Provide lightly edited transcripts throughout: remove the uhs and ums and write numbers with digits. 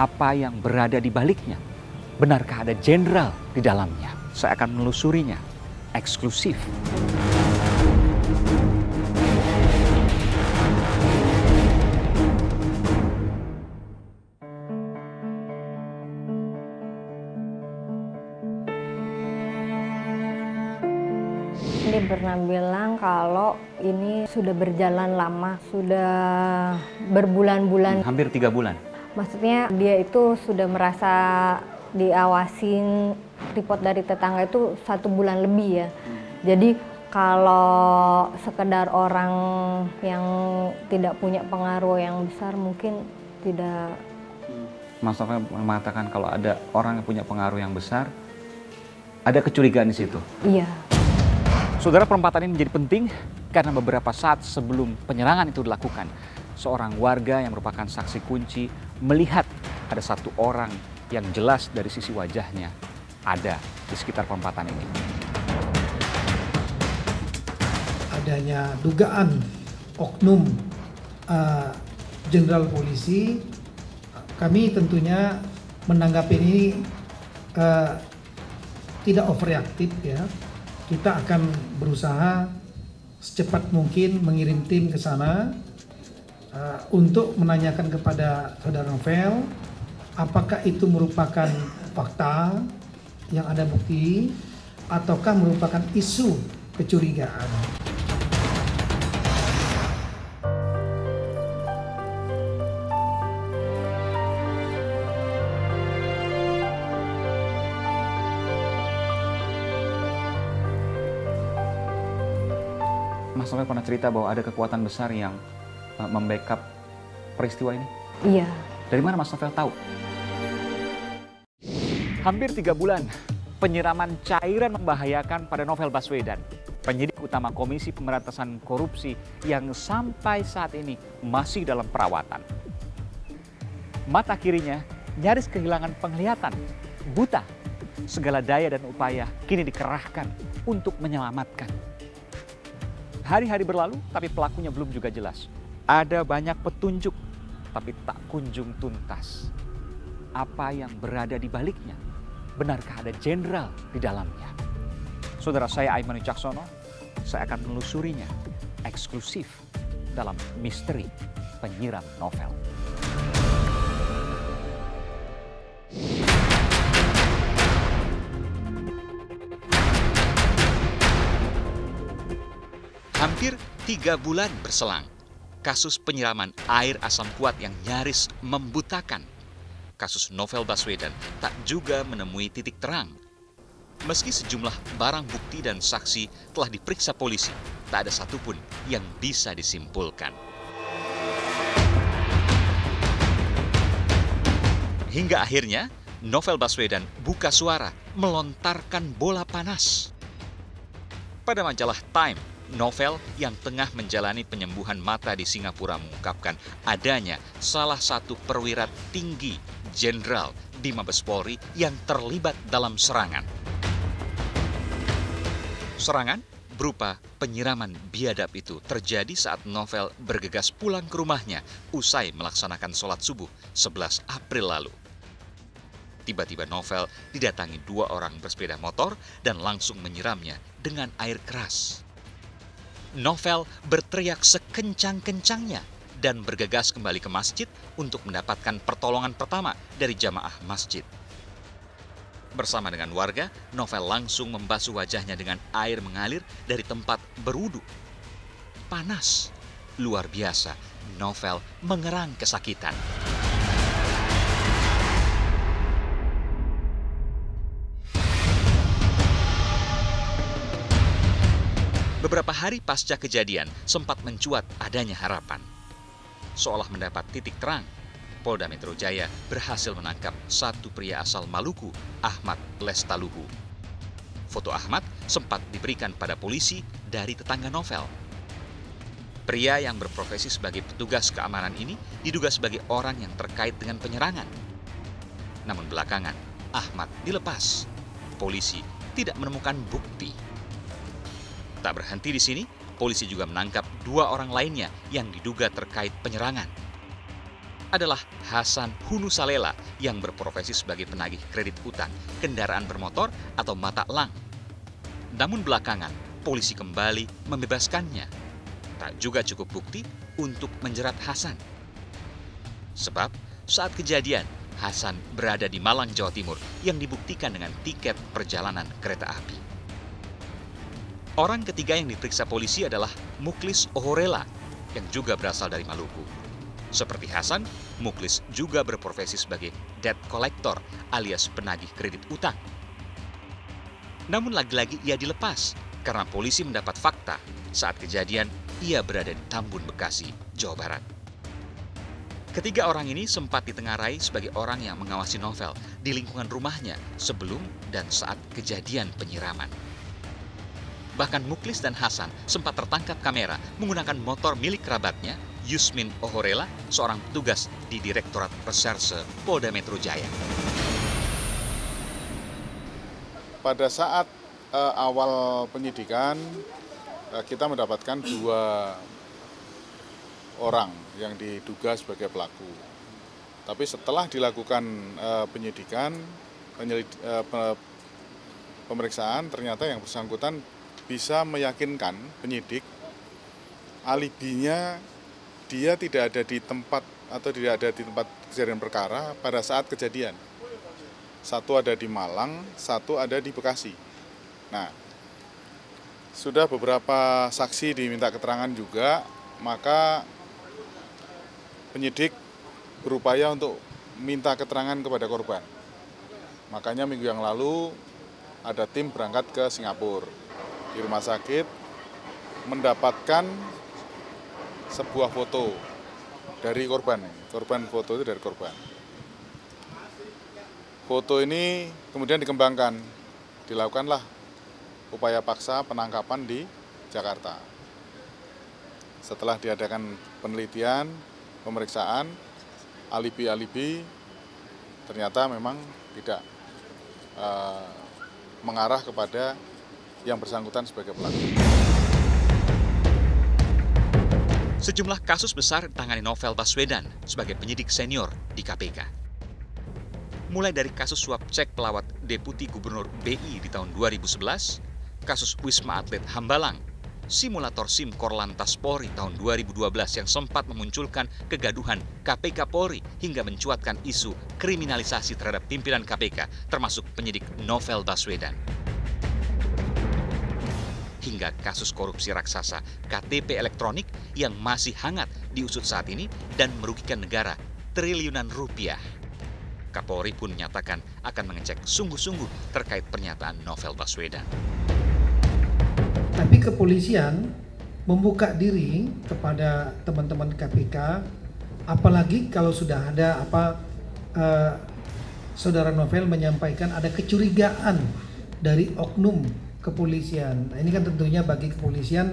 Apa yang berada di baliknya? Benarkah ada jenderal di dalamnya? Saya akan menelusurinya. Eksklusif. Dia pernah bilang kalau ini sudah berjalan lama, sudah berbulan-bulan. Hampir 3 bulan. Maksudnya dia itu sudah merasa diawasin, report dari tetangga itu 1 bulan lebih ya. Jadi kalau sekedar orang yang tidak punya pengaruh yang besar mungkin tidak. Mas Novel mengatakan kalau ada orang yang punya pengaruh yang besar, ada kecurigaan di situ. Iya. Saudara, perempatan ini menjadi penting karena beberapa saat sebelum penyerangan itu dilakukan, seorang warga yang merupakan saksi kunci melihat ada 1 orang yang jelas dari sisi wajahnya ada di sekitar perempatan ini. Adanya dugaan oknum jenderal polisi, kami tentunya menanggapi ini tidak overreaktif ya. Kita akan berusaha secepat mungkin mengirim tim ke sana untuk menanyakan kepada saudara Novel apakah itu merupakan fakta yang ada bukti ataukah merupakan isu kecurigaan. Mas Novel pernah cerita bahwa ada kekuatan besar yang membackup peristiwa ini? Iya. Dari mana Mas Novel tahu? Hampir 3 bulan, penyiraman cairan membahayakan pada Novel Baswedan, penyidik utama Komisi Pemberantasan Korupsi yang sampai saat ini masih dalam perawatan. Mata kirinya nyaris kehilangan penglihatan, buta. Segala daya dan upaya kini dikerahkan untuk menyelamatkan. Hari-hari berlalu, tapi pelakunya belum juga jelas. Ada banyak petunjuk, tapi tak kunjung tuntas. Apa yang berada di baliknya? Benarkah ada jenderal di dalamnya? Saudara, saya Aiman Wicaksono, saya akan menelusurinya eksklusif dalam misteri penyiram Novel. Hampir 3 bulan berselang, kasus penyiraman air asam kuat yang nyaris membutakan. Kasus Novel Baswedan tak juga menemui titik terang. Meski sejumlah barang bukti dan saksi telah diperiksa polisi, tak ada satupun yang bisa disimpulkan. Hingga akhirnya, Novel Baswedan buka suara melontarkan bola panas. Pada majalah Time, Novel yang tengah menjalani penyembuhan mata di Singapura mengungkapkan adanya salah satu perwira tinggi jenderal di Mabes Polri yang terlibat dalam serangan. Serangan berupa penyiraman biadab itu terjadi saat Novel bergegas pulang ke rumahnya usai melaksanakan sholat subuh 11 April lalu. Tiba-tiba Novel didatangi 2 orang bersepeda motor dan langsung menyiramnya dengan air keras. Novel berteriak sekencang-kencangnya dan bergegas kembali ke masjid untuk mendapatkan pertolongan pertama dari jamaah masjid. Bersama dengan warga, Novel langsung membasuh wajahnya dengan air mengalir dari tempat berwudu. Panas, luar biasa, Novel mengerang kesakitan. Beberapa hari pasca kejadian sempat mencuat adanya harapan. Seolah mendapat titik terang, Polda Metro Jaya berhasil menangkap 1 pria asal Maluku, Ahmad Lestaluhu. Foto Ahmad sempat diberikan pada polisi dari tetangga Novel. Pria yang berprofesi sebagai petugas keamanan ini diduga sebagai orang yang terkait dengan penyerangan. Namun belakangan, Ahmad dilepas. Polisi tidak menemukan bukti. Tak berhenti di sini, polisi juga menangkap 2 orang lainnya yang diduga terkait penyerangan. adalah Hasan Hunusalela yang berprofesi sebagai penagih kredit utang, kendaraan bermotor atau mata elang. Namun belakangan, polisi kembali membebaskannya. Tak juga cukup bukti untuk menjerat Hasan. Sebab saat kejadian, Hasan berada di Malang, Jawa Timur yang dibuktikan dengan tiket perjalanan kereta api. Orang ketiga yang diperiksa polisi adalah Muklis Ohorela yang juga berasal dari Maluku. Seperti Hasan, Muklis juga berprofesi sebagai debt collector alias penagih kredit utang. Namun lagi-lagi ia dilepas karena polisi mendapat fakta saat kejadian ia berada di Tambun, Bekasi, Jawa Barat. Ketiga orang ini sempat ditengarai sebagai orang yang mengawasi novel di lingkungan rumahnya sebelum dan saat kejadian penyiraman. Bahkan Muklis dan Hasan sempat tertangkap kamera menggunakan motor milik kerabatnya, Yusmin Ohorela, seorang petugas di Direktorat Reserse Polda Metro Jaya. Pada saat awal penyidikan, kita mendapatkan 2 orang yang diduga sebagai pelaku. Tapi setelah dilakukan penyidikan, pemeriksaan, ternyata yang bersangkutan bisa meyakinkan penyidik alibinya dia tidak ada di tempat atau tidak ada di tempat kejadian perkara pada saat kejadian. Satu ada di Malang, satu ada di Bekasi. Nah, sudah beberapa saksi diminta keterangan juga, maka penyidik berupaya untuk minta keterangan kepada korban. Makanya minggu yang lalu ada tim berangkat ke Singapura. Di rumah sakit mendapatkan sebuah foto dari korban. Foto itu dari korban. Foto ini kemudian dikembangkan, dilakukanlah upaya paksa penangkapan di Jakarta. Setelah diadakan penelitian, pemeriksaan, alibi-alibi, ternyata memang tidak mengarah kepada yang bersangkutan sebagai pelaku. Sejumlah kasus besar ditangani Novel Baswedan sebagai penyidik senior di KPK. Mulai dari kasus suap cek pelawat Deputi Gubernur BI di tahun 2011, kasus Wisma Atlet Hambalang, simulator SIM Korlantas Polri tahun 2012 yang sempat memunculkan kegaduhan KPK Polri hingga mencuatkan isu kriminalisasi terhadap pimpinan KPK termasuk penyidik Novel Baswedan. Hingga kasus korupsi raksasa KTP elektronik yang masih hangat diusut saat ini dan merugikan negara triliunan rupiah. Kapolri pun menyatakan akan mengecek sungguh-sungguh terkait pernyataan Novel Baswedan. Tapi kepolisian membuka diri kepada teman-teman KPK, apalagi kalau sudah ada saudara Novel menyampaikan ada kecurigaan dari oknum kepolisian. Nah, ini kan tentunya bagi kepolisian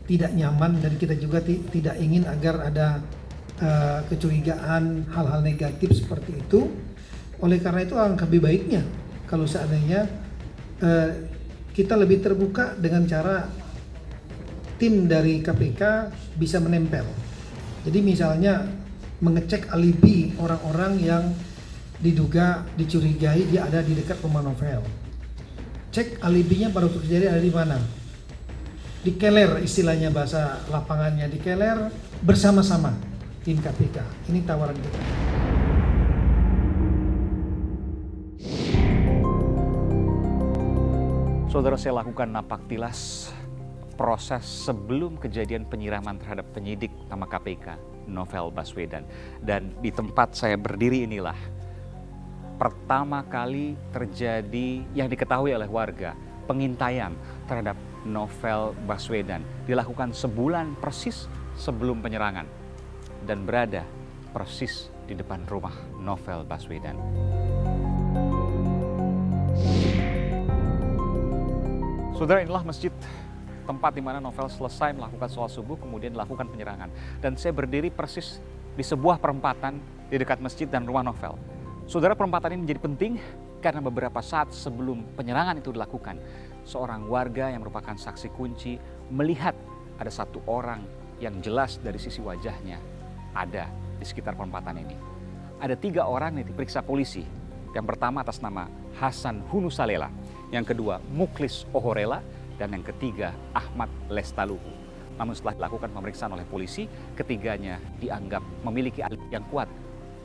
tidak nyaman dan kita juga tidak ingin agar ada kecurigaan hal-hal negatif seperti itu. Oleh karena itu alangkah lebih baiknya kalau seandainya kita lebih terbuka dengan cara tim dari KPK bisa menempel. Jadi misalnya mengecek alibi orang-orang yang diduga dicurigai dia ada di dekat rumah Novel. Cek alibinya pada waktu kejadian ada di mana. Dikeler istilahnya bahasa lapangannya, dikeler bersama-sama tim KPK. Ini tawaran kita. Saudara, saya lakukan napak tilas proses sebelum kejadian penyiraman terhadap penyidik utama KPK, Novel Baswedan. Dan di tempat saya berdiri inilah pertama kali terjadi yang diketahui oleh warga, pengintaian terhadap Novel Baswedan. Dilakukan sebulan persis sebelum penyerangan dan berada persis di depan rumah Novel Baswedan. Saudara, inilah masjid tempat di mana Novel selesai melakukan sholat subuh kemudian dilakukan penyerangan. Dan saya berdiri persis di sebuah perempatan di dekat masjid dan rumah Novel. Saudara, perempatan ini menjadi penting karena beberapa saat sebelum penyerangan itu dilakukan, seorang warga yang merupakan saksi kunci melihat ada satu orang yang jelas dari sisi wajahnya ada di sekitar perempatan ini. Ada 3 orang yang diperiksa polisi. Yang pertama atas nama Hasan Hunusalela, yang kedua Muklis Ohorela, dan yang ketiga Ahmad Lestaluhu. Namun setelah dilakukan pemeriksaan oleh polisi, ketiganya dianggap memiliki alibi yang kuat,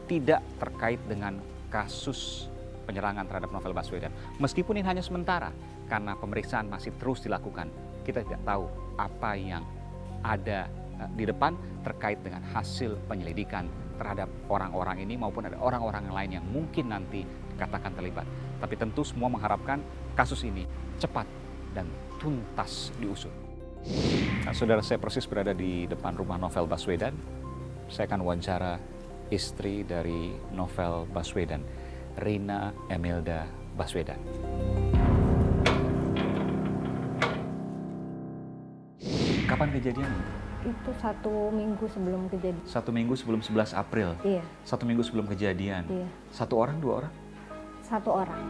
tidak terkait dengan kasus penyerangan terhadap Novel Baswedan. Meskipun ini hanya sementara, karena pemeriksaan masih terus dilakukan, kita tidak tahu apa yang ada di depan terkait dengan hasil penyelidikan terhadap orang-orang ini maupun ada orang-orang lain yang mungkin nanti dikatakan terlibat. Tapi tentu semua mengharapkan kasus ini cepat dan tuntas diusut. Nah, saudara, saya persis berada di depan rumah Novel Baswedan. Saya akan wawancara istri dari Novel Baswedan, Rina Emelda Baswedan. Kapan kejadiannya? Itu 1 minggu sebelum kejadian. 1 minggu sebelum 11 April? Iya. 1 minggu sebelum kejadian? Iya. 1 orang, 2 orang? 1 orang.